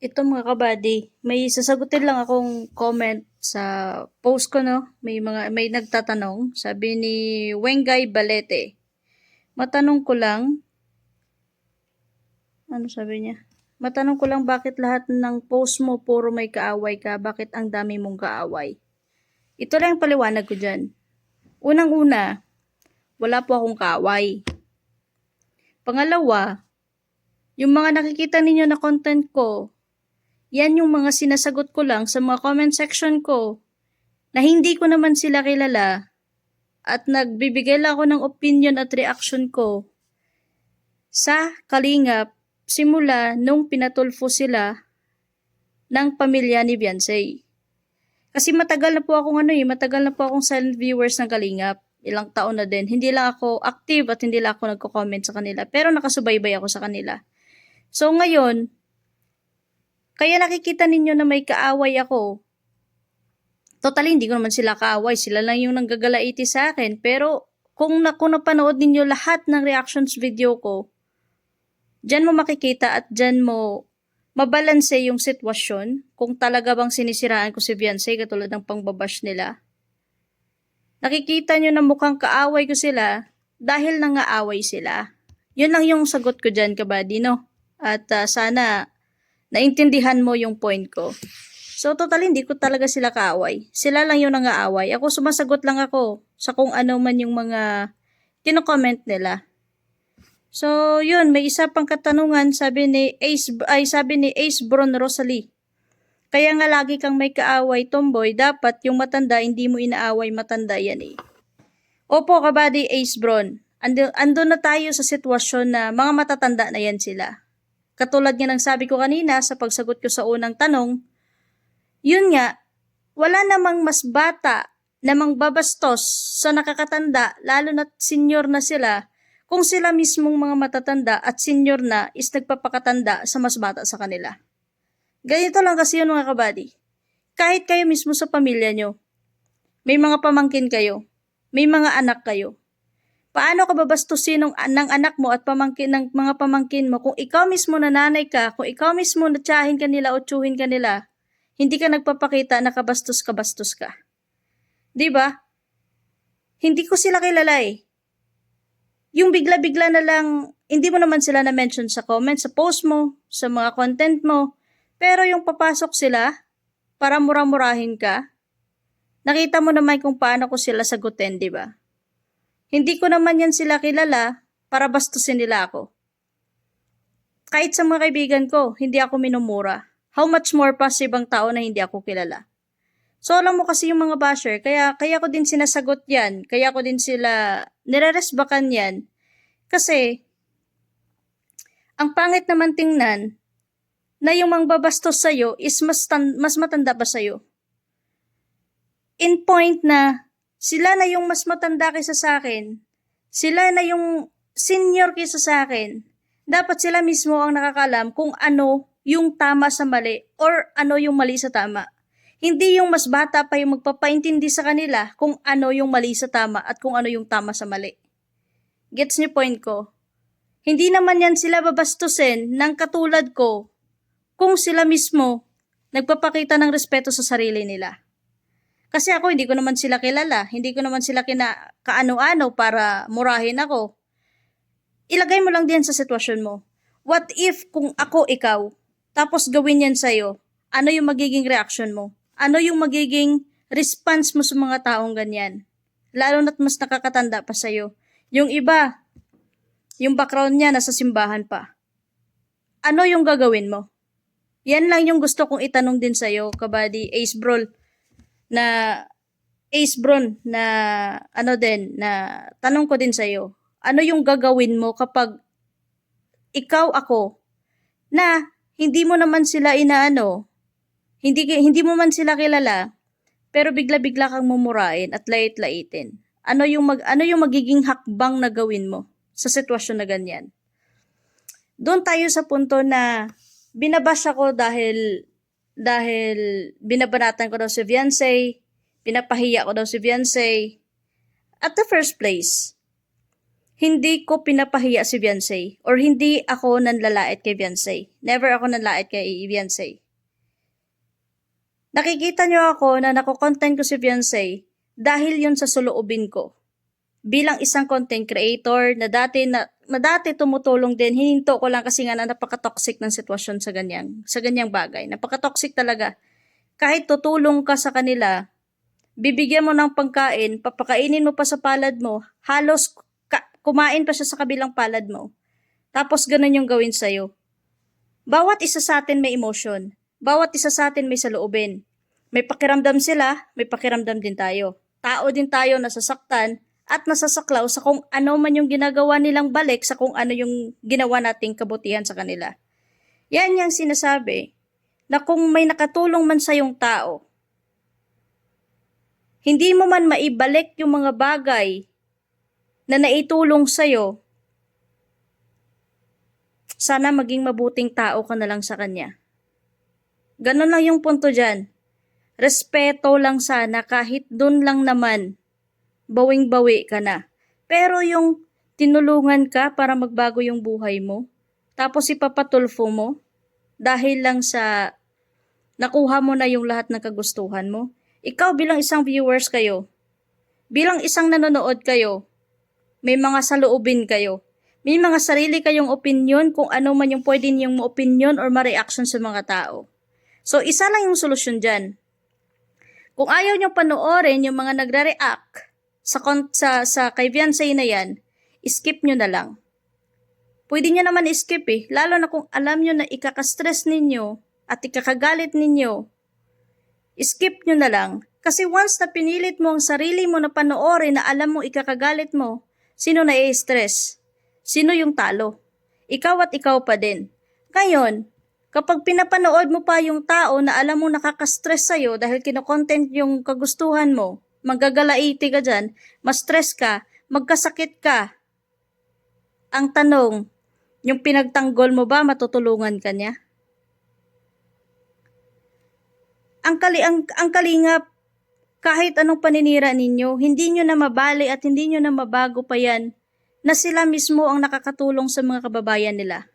Ito mga kabady, may sasagutin lang akong comment sa post ko, no? May nagtatanong, sabi ni Wengay Balete. Matanong ko lang, ano sabi niya? Matanong ko lang bakit lahat ng post mo puro may kaaway ka, bakit ang dami mong kaaway? Ito lang yung paliwanag ko dyan. Unang-una, wala po akong kaaway. Pangalawa, yung mga nakikita ninyo na content ko, yan yung mga sinasagot ko lang sa mga comment section ko na hindi ko naman sila kilala at nagbibigay lang ako ng opinion at reaction ko sa Kalingap simula nung pinatulfo sila ng pamilya ni Beyonce. Kasi matagal na po akong silent viewers ng Kalingap. Ilang taon na din. Hindi lang ako active at hindi lang ako nagko-comment sa kanila. Pero nakasubaybay ako sa kanila. So ngayon, kaya nakikita ninyo na may kaaway ako. Totally, hindi ko naman sila kaaway. Sila lang yung nanggagalaiti sa akin. Pero kung napanood ninyo lahat ng reactions video ko, dyan mo makikita at dyan mo mabalanse yung sitwasyon kung talaga bang sinisiraan ko si Beyonce katulad ng pangbabash nila. Nakikita nyo na mukhang kaaway ko sila dahil nangaaway sila. Yun lang yung sagot ko dyan, kabady, no? At sana naintindihan mo yung point ko. So, totally, hindi ko talaga sila kaaway. Sila lang yung nangaaway. Ako, sumasagot lang ako sa kung ano man yung mga kino-comment nila. So, yun, may isa pang katanungan, sabi ni Ace Bron Rosalie. Kaya nga lagi kang may kaaway, tomboy, dapat yung matanda, hindi mo inaaway, matanda yan eh. Opo, kabady Ace Bron. Ando na tayo sa sitwasyon na mga matatanda na yan sila. Katulad nga ng sabi ko kanina sa pagsagot ko sa unang tanong, yun nga, wala namang mas bata namang babastos sa nakakatanda, lalo na't senior na sila, kung sila mismong mga matatanda at senior na is nagpapakatanda sa mas bata sa kanila. Ganito lang kasi yun mga kabady. Kahit kayo mismo sa pamilya nyo, may mga pamangkin kayo, may mga anak kayo. Paano ka babastusin ng anak mo at ng mga pamangkin mo kung ikaw mismo na nanay ka, kung ikaw mismo na tiyahin ka nila o tsuhin ka nila, hindi ka nagpapakita na kabastos ka. Diba? Hindi ko sila kilala eh. Yung bigla-bigla na lang, hindi mo naman sila na-mention sa comment, sa post mo, sa mga content mo, pero yung papasok sila para mura-murahin ka, nakita mo naman kung paano ko sila sagutin, di ba? Hindi ko naman yan sila kilala para bastusin nila ako. Kahit sa mga kaibigan ko, hindi ako minumura. How much more pa sa ibang tao na hindi ako kilala? So alam mo kasi yung mga basher, kaya ko din sinasagot yan, kaya ko din sila nireresbakan yan. Kasi, ang pangit naman tingnan, na yung mangbabastos sa'yo is mas matanda pa sa'yo. In point na, sila na yung mas matanda kaysa sa akin, sila na yung senior kaysa sa akin, dapat sila mismo ang nakakalam kung ano yung tama sa mali or ano yung mali sa tama. Hindi yung mas bata pa yung magpapaintindi sa kanila kung ano yung mali sa tama at kung ano yung tama sa mali. Gets niyo point ko? Hindi naman yan sila babastusin ng katulad ko kung sila mismo nagpapakita ng respeto sa sarili nila. Kasi ako, hindi ko naman sila kilala. Hindi ko naman sila kaano-ano para murahin ako. Ilagay mo lang din sa sitwasyon mo. What if kung ako ikaw, tapos gawin yan sa'yo, ano yung magiging reaction mo? Ano yung magiging response mo sa mga taong ganyan? Lalo na't mas nakakatanda pa sa'yo. Yung iba, yung background niya nasa simbahan pa. Ano yung gagawin mo? Yan lang yung gusto kong itanong din sa'yo, kabady Ace Bron, na tanong ko din sa'yo. Ano yung gagawin mo kapag ikaw ako na hindi mo naman sila hindi mo man sila kilala, pero bigla-bigla kang mumurain at lait-laitin. Ano yung magiging hakbang na gawin mo sa sitwasyon na ganyan? Doon tayo sa punto na binabash ako dahil binabanatan ko daw si Beyonce, pinapahiya ko daw si Beyonce. At the first place, hindi ko pinapahiya si Beyonce or hindi ako nanlalait kay Beyonce. Never ako nanlalait kay Beyonce. Nakikita niyo ako na nakokontent ko si Beyonce dahil yun sa saloobin ko. Bilang isang content creator na dati tumutulong din, hininto ko lang kasi nga na napaka-toxic ng sitwasyon sa ganyang bagay. Napaka-toxic talaga. Kahit tutulong ka sa kanila, bibigyan mo ng pagkain, papakainin mo pa sa palad mo, halos kumain pa siya sa kabilang palad mo. Tapos ganun yung gawin sa'yo. Bawat isa sa atin may emotion. Bawat isa sa atin may saloobin. May pakiramdam sila, may pakiramdam din tayo. Tao din tayo nasasaktan at nasasaklaw sa kung ano man yung ginagawa nilang balik sa kung ano yung ginawa nating kabutihan sa kanila. Yan yung sinasabi na kung may nakatulong man sa yung tao, hindi mo man maibalik yung mga bagay na naitulong sa'yo, sana maging mabuting tao ka na lang sa kanya. Ganon lang yung punto dyan. Respeto lang sana kahit dun lang naman, bawing-bawi ka na. Pero yung tinulungan ka para magbago yung buhay mo, tapos ipapatulfo mo, dahil lang sa nakuha mo na yung lahat ng kagustuhan mo. Ikaw bilang isang viewers kayo, bilang isang nanonood kayo, may mga saloobin kayo. May mga sarili kayong opinion kung ano man yung pwede niyong opinion or ma-reaction sa mga tao. So, isa lang yung solusyon dyan. Kung ayaw nyo panoorin yung mga nagre-react sa kay Beyonce na yan, skip nyo na lang. Pwede nyo naman skip lalo na kung alam nyo na ikaka-stress ninyo at ikakagalit ninyo, skip nyo na lang. Kasi once na pinilit mo ang sarili mo na panoorin na alam mo ikakagalit mo, sino na i-stress? Sino yung talo? Ikaw at ikaw pa din. Ngayon, kapag pinapanood mo pa yung tao na alam mo nakaka-stress sa'yo dahil kinokontent yung kagustuhan mo, magagalaiti ka dyan, ma-stress ka, magkasakit ka. Ang tanong, yung pinagtanggol mo ba, matutulungan ka niya? Ang kalingap, kahit anong paninira ninyo, hindi nyo na mabali at hindi nyo na mabago pa yan na sila mismo ang nakakatulong sa mga kababayan nila.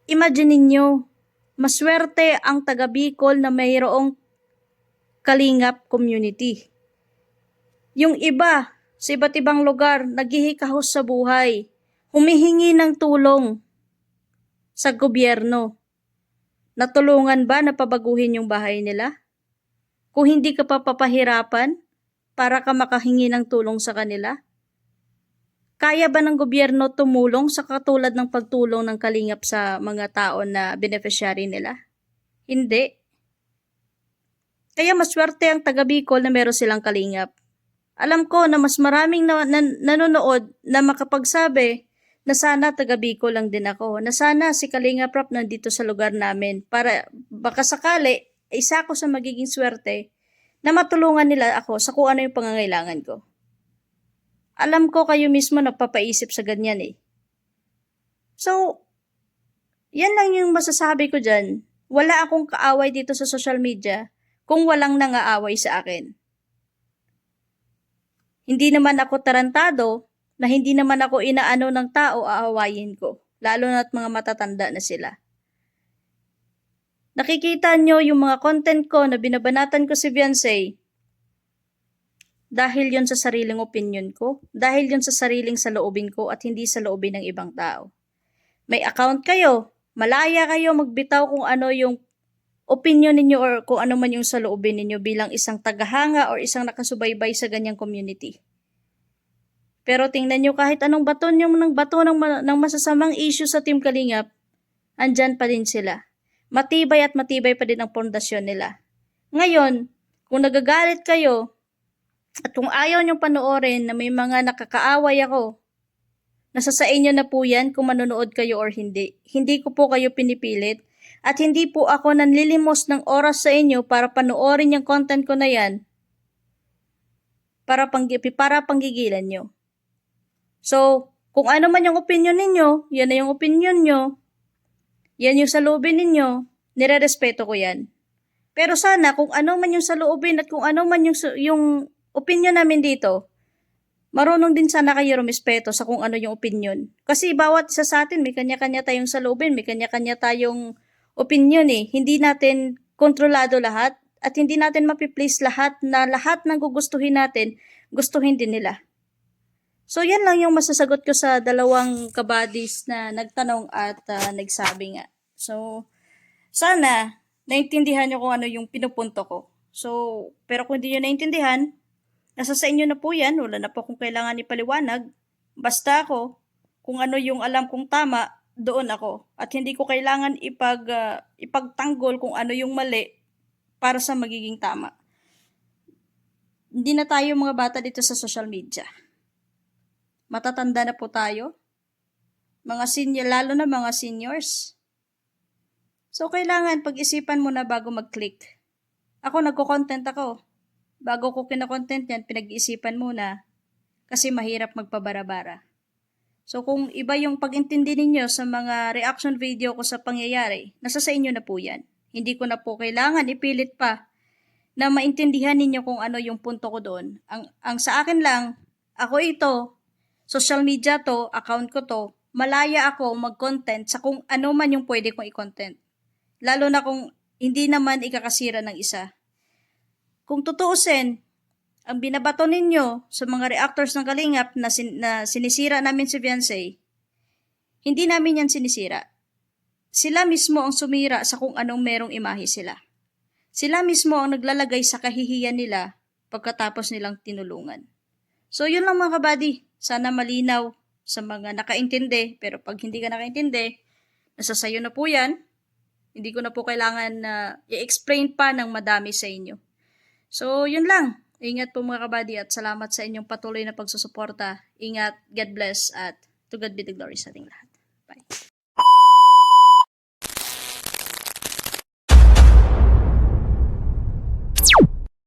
Imagine ninyo, maswerte ang taga Bicol na mayroong kalingap community. Yung iba, sa iba't ibang lugar, naghihikahos sa buhay, humihingi ng tulong sa gobyerno. Natulungan ba na pabaguhin yung bahay nila? Kung hindi ka pa papahirapan para ka makahingi ng tulong sa kanila? Kaya ba ng gobyerno tumulong sa katulad ng pagtulong ng kalingap sa mga tao na beneficiary nila? Hindi. Kaya maswerte ang taga Bicol na meron silang kalingap. Alam ko na mas maraming nanonood na makapagsabi na sana taga Bicol lang din ako, na sana si Kalingap Rap nandito sa lugar namin para baka sakali isa ako sa magiging swerte na matulungan nila ako sa kung ano yung pangangailangan ko. Alam ko kayo mismo napapaisip sa ganyan So, yan lang yung masasabi ko dyan. Wala akong kaaway dito sa social media kung walang nangaaway sa akin. Hindi naman ako tarantado na hindi naman ako inaano ng tao aawayin ko, lalo na't mga matatanda na sila. Nakikita nyo yung mga content ko na binabanatan ko si Beyonce dahil yun sa sariling opinion ko, dahil yun sa sariling saloobin ko at hindi sa loobin ng ibang tao. May account kayo, malaya kayo magbitaw kung ano yung opinion ninyo or kung ano man yung saloobin ninyo bilang isang tagahanga or isang nakasubaybay sa ganyang community. Pero tingnan nyo kahit anong bato ng masasamang issue sa Team Kalingap, andyan pa din sila. Matibay at matibay pa din ang pundasyon nila. Ngayon, kung nagagalit kayo at kung ayaw nyong panoorin na may mga nakakaaway ako, nasa sa inyo na po yan kung manonood kayo or hindi. Hindi ko po kayo pinipilit at hindi po ako nanlilimos ng oras sa inyo para panoorin yung content ko na yan para panggigilan nyo. So, kung ano man yung opinion ninyo, yan na yung opinion nyo, yan yung saloobin ninyo, nire-respeto ko yan. Pero sana, kung ano man yung saloobin at kung ano man yung opinion namin dito, marunong din sana kayo rumispeto sa kung ano yung opinion. Kasi bawat isa sa atin, may kanya-kanya tayong saloobin, may kanya-kanya tayong opinion eh. Hindi natin kontrolado lahat at hindi natin mapiplease lahat na lahat ng gugustuhin natin, gustuhin din nila. So, yan lang yung masasagot ko sa dalawang kabadis na nagtanong at nagsabi nga. So, sana naintindihan nyo kung ano yung pinupunto ko. So, pero kung hindi nyo naintindihan, nasa sa inyo na po yan. Wala na po kung kailangan ipaliwanag. Basta ako, kung ano yung alam kong tama, doon ako. At hindi ko kailangan ipagtanggol kung ano yung mali para sa magiging tama. Hindi na tayo mga bata dito sa social media. Matatanda na po tayo. Mga senior, lalo na mga seniors. So, kailangan pag-isipan mo na bago mag-click. Ako, nagko-content ako. Bago ko kina-content yan, pinag-iisipan muna kasi mahirap magpabara-bara. So kung iba yung pag-intindi ninyo sa mga reaction video ko sa pangyayari, nasa sa inyo na po yan. Hindi ko na po kailangan ipilit pa na maintindihan ninyo kung ano yung punto ko doon. Ang sa akin lang, ako ito, social media to, account ko to, malaya ako mag-content sa kung ano man yung pwede kong i-content. Lalo na kung hindi naman ikakasira ng isa. Kung tutuusin, ang binabato ninyo sa mga reactors ng Kalingap na sinisira namin si Beyonce, hindi namin yan sinisira. Sila mismo ang sumira sa kung anong merong imahe sila. Sila mismo ang naglalagay sa kahihiyan nila pagkatapos nilang tinulungan. So yun lang mga kabady, sana malinaw sa mga nakaintindi, pero pag hindi ka nakaintindi, nasa sayo na po yan. Hindi ko na po kailangan na i-explain pa ng madami sa inyo. So, yun lang. Ingat po mga kabady at salamat sa inyong patuloy na pagsusuporta. Ingat, God bless at to God be the glory sa ating lahat. Bye.